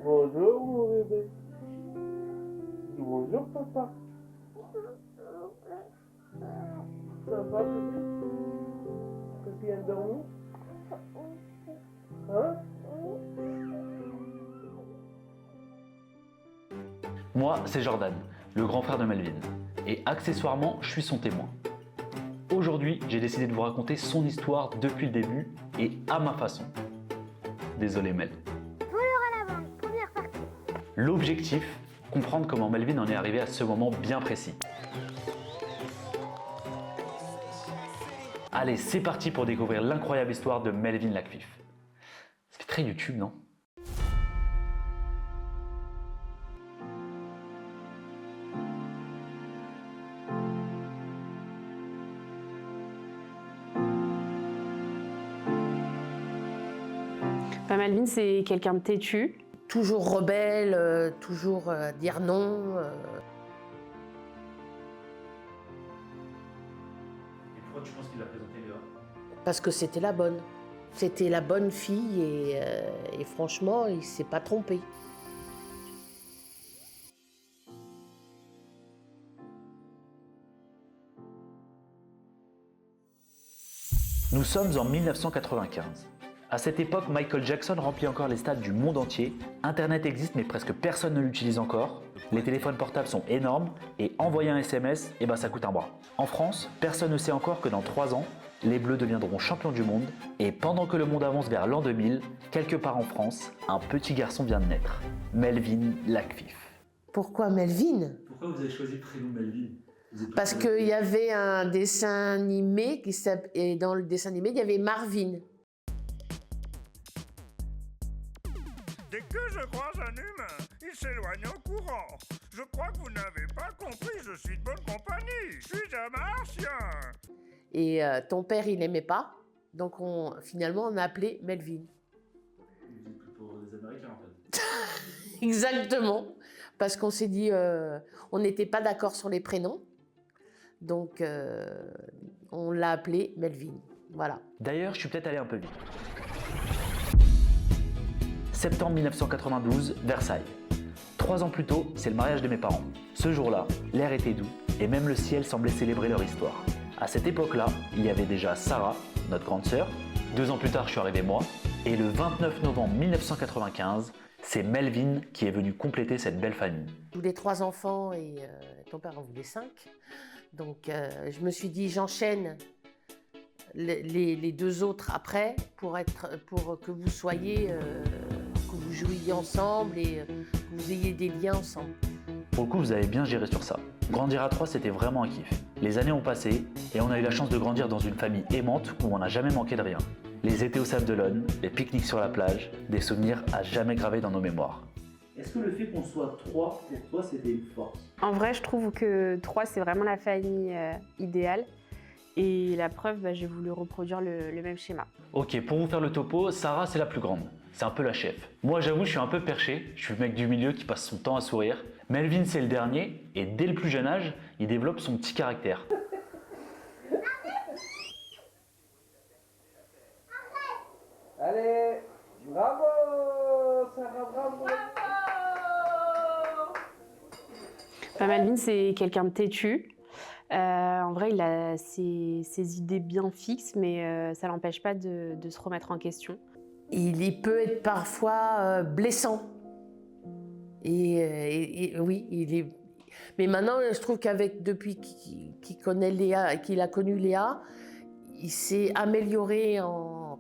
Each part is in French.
Bonjour mon bébé. Bonjour papa. Ça va bébé? T'as bien dormi? Hein? Moi, c'est Jordan, le grand frère de Melvin. Et accessoirement, je suis son témoin. Aujourd'hui, j'ai décidé de vous raconter son histoire depuis le début et à ma façon. Désolé Mel. L'objectif, comprendre comment Melvin en est arrivé à ce moment bien précis. Allez, c'est parti pour découvrir l'incroyable histoire de Melvin Lacfif. Ça fait très YouTube, non? Melvin, c'est quelqu'un de têtu. Toujours rebelle, toujours dire non. Et pourquoi tu penses qu'il a présenté Léa? Parce que c'était la bonne. C'était la bonne fille et franchement, il ne s'est pas trompé. Nous sommes en 1995. À cette époque, Michael Jackson remplit encore les stades du monde entier. Internet existe mais presque personne ne l'utilise encore. Les téléphones portables sont énormes et envoyer un SMS, ça coûte un bras. En France, personne ne sait encore que dans 3 ans, les Bleus deviendront champions du monde. Et pendant que le monde avance vers l'an 2000, quelque part en France, un petit garçon vient de naître. Melvin Lacfif. Pourquoi Melvin? Pourquoi vous avez choisi le prénom Melvin? Parce qu'il y avait un dessin animé et dans le dessin animé, il y avait Marvin. Dès que je croise un humain, il s'éloigne en courant. Je crois que vous n'avez pas compris, je suis de bonne compagnie. Je suis un martien. Et ton père, il n'aimait pas. Donc finalement, on a appelé Melvin. Vous êtes plus pour les Américains en fait. Exactement. Parce qu'on s'est dit, on n'était pas d'accord sur les prénoms. Donc on l'a appelé Melvin. Voilà. D'ailleurs, je suis peut-être allé un peu vite. Septembre 1992, Versailles. 3 ans plus tôt, c'est le mariage de mes parents. Ce jour-là, l'air était doux et même le ciel semblait célébrer leur histoire. À cette époque-là, il y avait déjà Sarah, notre grande sœur. 2 ans plus tard, je suis arrivé moi. Et le 29 novembre 1995, c'est Melvin qui est venu compléter cette belle famille. Je voulais 3 enfants et ton père en voulait 5. Donc je me suis dit, j'enchaîne les 2 autres après pour que vous soyez, que vous jouiez ensemble et que vous ayez des liens ensemble. Pour le coup, vous avez bien géré sur ça. Grandir à 3, c'était vraiment un kiff. Les années ont passé et on a eu la chance de grandir dans une famille aimante où on n'a jamais manqué de rien. Les étés au Sable d'Olonne, les pique-niques sur la plage, des souvenirs à jamais gravés dans nos mémoires. Est-ce que le fait qu'on soit 3, pour toi, c'était une force? En vrai, je trouve que 3, c'est vraiment la famille idéale. Et la preuve, j'ai voulu reproduire le même schéma. Ok, pour vous faire le topo, Sarah, c'est la plus grande. C'est un peu la chef. Moi, j'avoue, je suis un peu perché. Je suis le mec du milieu qui passe son temps à sourire. Melvin, c'est le dernier. Et dès le plus jeune âge, il développe son petit caractère. Allez, bravo Sarah, bravo. Melvin, c'est quelqu'un de têtu. En vrai, il a ses idées bien fixes, mais ça l'empêche pas de se remettre en question. Il peut être parfois blessant. Et oui, il est. Mais maintenant, je trouve depuis qu'il a connu Léa, il s'est amélioré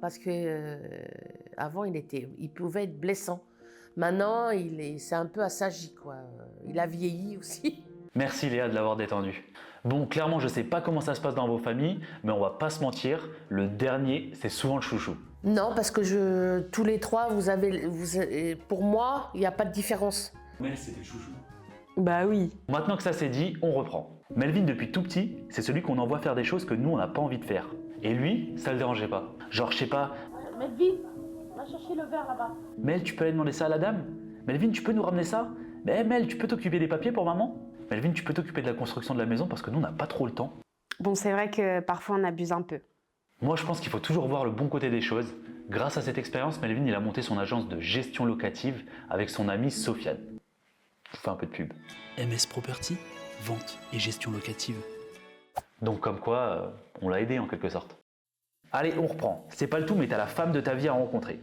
parce que avant il pouvait être blessant. Maintenant, c'est un peu assagi, quoi. Il a vieilli aussi. Merci Léa de l'avoir détendu. Bon, clairement, je sais pas comment ça se passe dans vos familles, mais on va pas se mentir, le dernier, c'est souvent le chouchou. Non, parce que tous les 3, pour moi, il n'y a pas de différence. Mel, c'était le chouchou. Bah oui. Maintenant que ça c'est dit, on reprend. Melvin, depuis tout petit, c'est celui qu'on envoie faire des choses que nous, on n'a pas envie de faire. Et lui, ça le dérangeait pas. Genre, je sais pas... Melvin, va chercher le verre là-bas. Mel, tu peux aller demander ça à la dame? Melvin, tu peux nous ramener ça? Mais Mel, tu peux t'occuper des papiers pour maman? Melvin, tu peux t'occuper de la construction de la maison parce que nous, on n'a pas trop le temps. Bon, c'est vrai que parfois on abuse un peu. Moi, je pense qu'il faut toujours voir le bon côté des choses. Grâce à cette expérience, Melvin il a monté son agence de gestion locative avec son amie Sofiane. Je vous fais un peu de pub. MS Property, vente et gestion locative. Donc comme quoi, on l'a aidé en quelque sorte. Allez, on reprend. C'est pas le tout, mais t'as la femme de ta vie à rencontrer.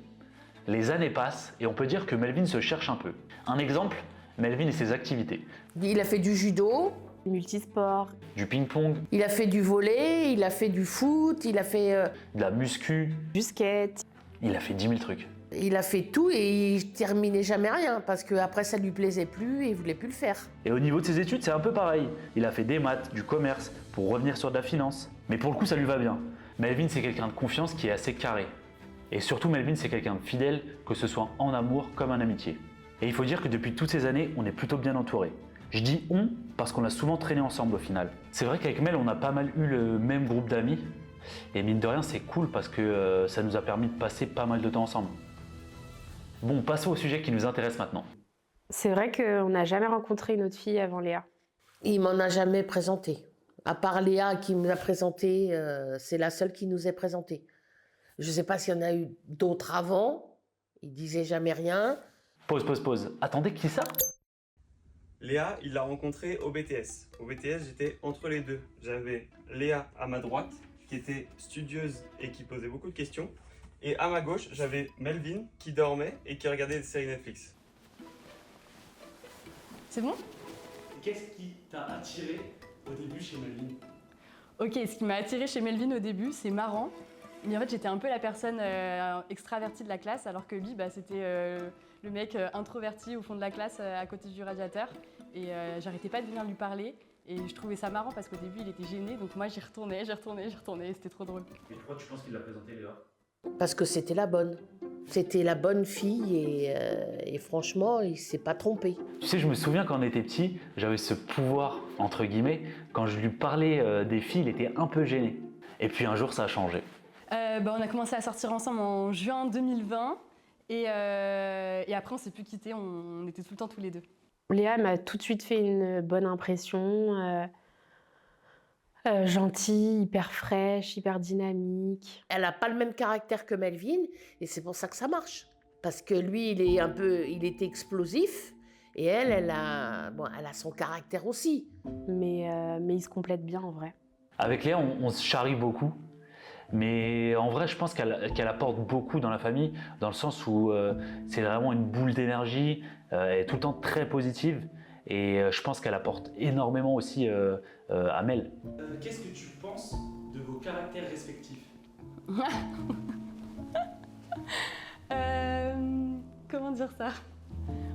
Les années passent et on peut dire que Melvin se cherche un peu. Un exemple, Melvin et ses activités. Il a fait du judo, Multisport, Du ping-pong, il a fait du volley, il a fait du foot, il a fait, de la muscu, du skate. il a fait 10 000 trucs. il a fait tout et il terminait jamais rien parce qu'après ça lui plaisait plus et il voulait plus le faire. Et au niveau de ses études, c'est un peu pareil. Il a fait des maths, du commerce, pour revenir sur de la finance. Mais pour le coup, ça lui va bien. Melvin, c'est quelqu'un de confiance qui est assez carré. Et surtout, Melvin, c'est quelqu'un de fidèle, que ce soit en amour comme en amitié. Et il faut dire que depuis toutes ces années, on est plutôt bien entouré. Je dis on parce qu'on a souvent traîné ensemble au final. C'est vrai qu'avec Mel, on a pas mal eu le même groupe d'amis. Et mine de rien, c'est cool parce que ça nous a permis de passer pas mal de temps ensemble. Bon, passons au sujet qui nous intéresse maintenant. C'est vrai qu'on n'a jamais rencontré une autre fille avant Léa. Il m'en a jamais présenté. À part Léa qui me l'a présenté, c'est la seule qui nous est présentée. Je ne sais pas s'il y en a eu d'autres avant. Il disait jamais rien. Pause. Attendez, qui ça? Léa, il l'a rencontrée au BTS. Au BTS, j'étais entre les deux. J'avais Léa à ma droite, qui était studieuse et qui posait beaucoup de questions. Et à ma gauche, j'avais Melvin, qui dormait et qui regardait des séries Netflix. C'est bon? Qu'est-ce qui t'a attiré au début chez Melvin? Ok, ce qui m'a attiré chez Melvin au début, c'est marrant. Mais en fait, j'étais un peu la personne extravertie de la classe, alors que lui, c'était le mec introverti au fond de la classe, à côté du radiateur. Et j'arrêtais pas de venir lui parler. Et je trouvais ça marrant parce qu'au début, il était gêné. Donc moi, j'y retournais. Et c'était trop drôle. Et pourquoi tu penses qu'il l'a présenté, Léa? Parce que c'était la bonne. C'était la bonne fille et franchement, il s'est pas trompé. Tu sais, je me souviens quand on était petit, j'avais ce pouvoir, entre guillemets, quand je lui parlais des filles, il était un peu gêné. Et puis un jour, ça a changé. On a commencé à sortir ensemble en juin 2020. Et après, on s'est plus quittés. On était tout le temps tous les deux. Léa m'a tout de suite fait une bonne impression. Gentille, hyper fraîche, hyper dynamique. Elle n'a pas le même caractère que Melvin et c'est pour ça que ça marche. Parce que lui, il était explosif et elle a son caractère aussi. Mais ils se complètent bien en vrai. Avec Léa, on se charrie beaucoup. Mais en vrai, je pense qu'elle apporte beaucoup dans la famille, dans le sens où c'est vraiment une boule d'énergie, elle est tout le temps très positive. Et je pense qu'elle apporte énormément aussi à Mel. Qu'est-ce que tu penses de vos caractères respectifs? Comment dire ça?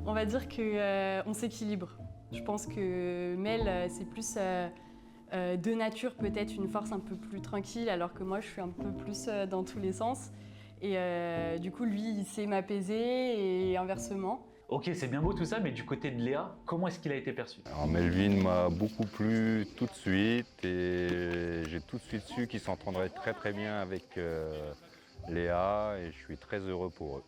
On va dire qu'on s'équilibre. Je pense que Mel, c'est plus de nature peut-être une force un peu plus tranquille, alors que moi, je suis un peu plus dans tous les sens. Et du coup, lui, il sait m'apaiser et inversement. Ok, c'est bien beau tout ça, mais du côté de Léa, comment est-ce qu'il a été perçu? Alors Melvin m'a beaucoup plu tout de suite et j'ai tout de suite su qu'il s'entendrait très très bien avec Léa et je suis très heureux pour eux.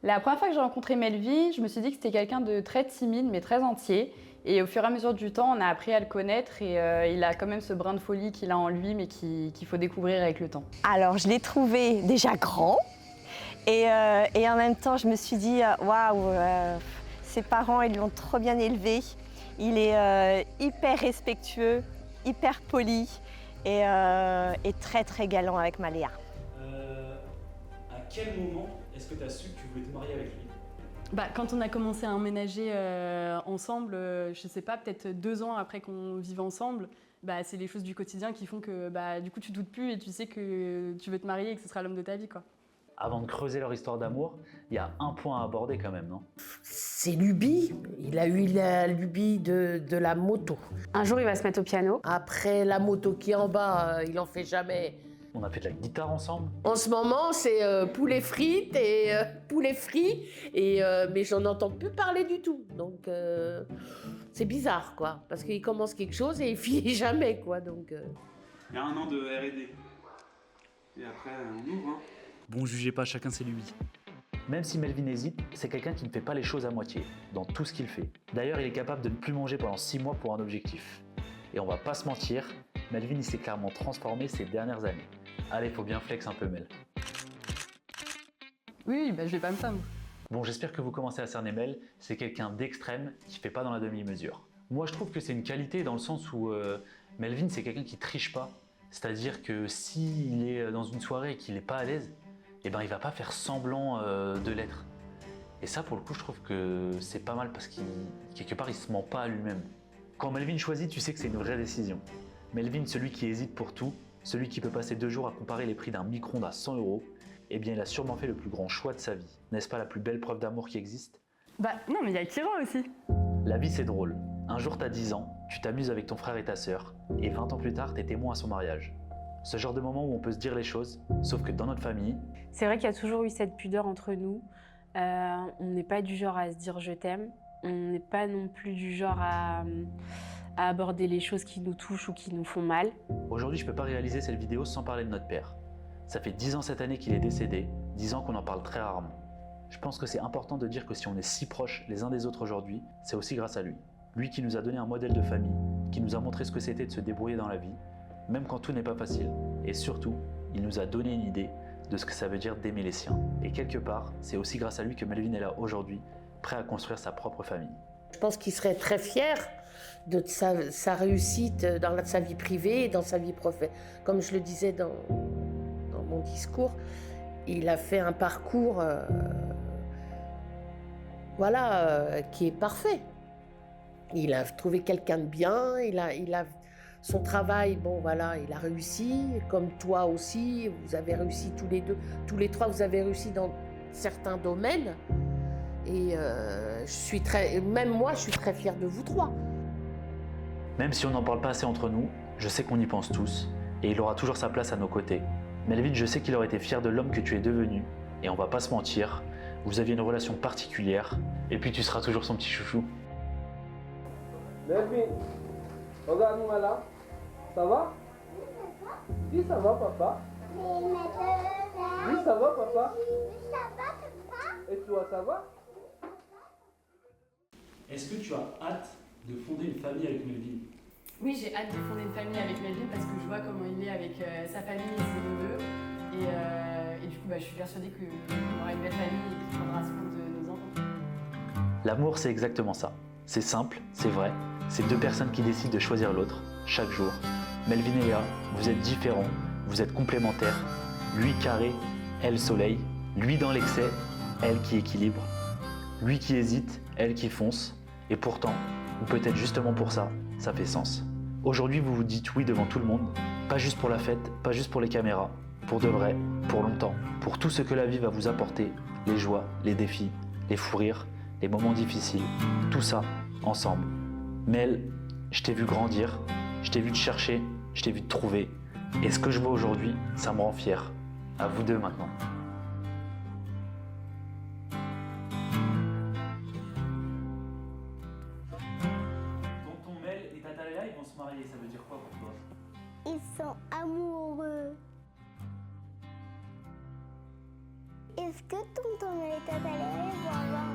La première fois que j'ai rencontré Melvin, je me suis dit que c'était quelqu'un de très timide mais très entier. Et au fur et à mesure du temps, on a appris à le connaître et il a quand même ce brin de folie qu'il a en lui mais qu'il faut découvrir avec le temps. Alors je l'ai trouvé déjà grand. Et en même temps, je me suis dit, waouh, ses parents, ils l'ont trop bien élevé. Il est hyper respectueux, hyper poli et très très galant avec ma Léa. À quel moment est-ce que tu as su que tu voulais te marier avec lui? Quand on a commencé à emménager ensemble, je sais pas, peut-être 2 ans après qu'on vive ensemble, c'est les choses du quotidien qui font que du coup tu doutes plus et tu sais que tu veux te marier et que ce sera l'homme de ta vie, quoi. Avant de creuser leur histoire d'amour, il y a un point à aborder quand même, non? C'est lubie. Il a eu la lubie de la moto. Un jour, il va se mettre au piano. Après la moto qui est en bas, il en fait jamais. On a fait de la guitare ensemble. En ce moment, c'est poulet frites et poulet frit, mais j'en entends plus parler du tout. Donc c'est bizarre, quoi, parce qu'il commence quelque chose et il finit jamais, quoi. Donc. Il y a 1 an de R&D. Et après, on ouvre, hein. Bon, jugez pas, chacun ses lubies. Même si Melvin hésite, c'est quelqu'un qui ne fait pas les choses à moitié, dans tout ce qu'il fait. D'ailleurs, il est capable de ne plus manger pendant 6 mois pour un objectif. Et on va pas se mentir, Melvin il s'est clairement transformé ces dernières années. Allez, faut bien flex un peu, Mel. Oui, bah, je vais pas me plaindre. Bon, j'espère que vous commencez à cerner Mel, c'est quelqu'un d'extrême qui fait pas dans la demi-mesure. Moi, je trouve que c'est une qualité dans le sens où Melvin, c'est quelqu'un qui triche pas. C'est-à-dire que s'il est dans une soirée et qu'il est pas à l'aise, eh ben, il va pas faire semblant de l'être. Et ça, pour le coup, je trouve que c'est pas mal parce qu'il, quelque part, il se ment pas à lui-même. Quand Melvin choisit, tu sais que c'est une vraie décision. Melvin, celui qui hésite pour tout, celui qui peut passer 2 jours à comparer les prix d'un micro-ondes à 100 €, eh bien, il a sûrement fait le plus grand choix de sa vie. N'est-ce pas la plus belle preuve d'amour qui existe? Bah non, mais il y a Kira aussi. La vie, c'est drôle. Un jour, t'as 10 ans, tu t'amuses avec ton frère et ta sœur, et 20 ans plus tard, t'es témoin à son mariage. Ce genre de moment où on peut se dire les choses, sauf que dans notre famille... C'est vrai qu'il y a toujours eu cette pudeur entre nous. On n'est pas du genre à se dire « je t'aime ». On n'est pas non plus du genre à aborder les choses qui nous touchent ou qui nous font mal. Aujourd'hui, je peux pas réaliser cette vidéo sans parler de notre père. Ça fait 10 ans cette année qu'il est décédé, 10 ans qu'on en parle très rarement. Je pense que c'est important de dire que si on est si proches les uns des autres aujourd'hui, c'est aussi grâce à lui. Lui qui nous a donné un modèle de famille, qui nous a montré ce que c'était de se débrouiller dans la vie, même quand tout n'est pas facile. Et surtout, il nous a donné une idée de ce que ça veut dire d'aimer les siens. Et quelque part, c'est aussi grâce à lui que Melvin est là aujourd'hui, prêt à construire sa propre famille. Je pense qu'il serait très fier de sa réussite dans sa vie privée et dans sa vie professionnelle. Comme je le disais dans mon discours, il a fait un parcours qui est parfait. Il a trouvé quelqu'un de bien, il a son travail, bon voilà, il a réussi, comme toi aussi, vous avez réussi tous les trois, vous avez réussi dans certains domaines. Et même moi, je suis très fière de vous trois. Même si on n'en parle pas assez entre nous, je sais qu'on y pense tous, et il aura toujours sa place à nos côtés. Melvin, je sais qu'il aurait été fier de l'homme que tu es devenu, et on va pas se mentir, vous aviez une relation particulière, et puis tu seras toujours son petit chouchou. Melvin, regarde-moi là. Ça va? Dis ça va, papa. Dis ça va, papa. Et toi, ça va? Est-ce que tu as hâte de fonder une famille avec Melvin? Oui, j'ai hâte de fonder une famille avec Melvin parce que je vois comment il est avec sa famille et ses neveux. Et du coup, je suis persuadée qu'on aura une belle famille et qu'il prendra soin de nos enfants. L'amour, c'est exactement ça. C'est simple, c'est vrai. C'est 2 personnes qui décident de choisir l'autre, chaque jour. Melvin et Léa, vous êtes différents, vous êtes complémentaires. Lui carré, elle soleil. Lui dans l'excès, elle qui équilibre. Lui qui hésite, elle qui fonce. Et pourtant, ou peut-être justement pour ça, ça fait sens. Aujourd'hui, vous vous dites oui devant tout le monde, pas juste pour la fête, pas juste pour les caméras, pour de vrai, pour longtemps, pour tout ce que la vie va vous apporter, les joies, les défis, les fous rires, les moments difficiles, tout ça, ensemble. Mel, je t'ai vu grandir, je t'ai vu te chercher, je t'ai vu te trouver, et ce que je vois aujourd'hui, ça me rend fier. À vous deux maintenant. Tonton Mel et Tata Léa, ils vont se marier, ça veut dire quoi pour toi? Ils sont amoureux. Est-ce que tonton et Tata Léa vont avoir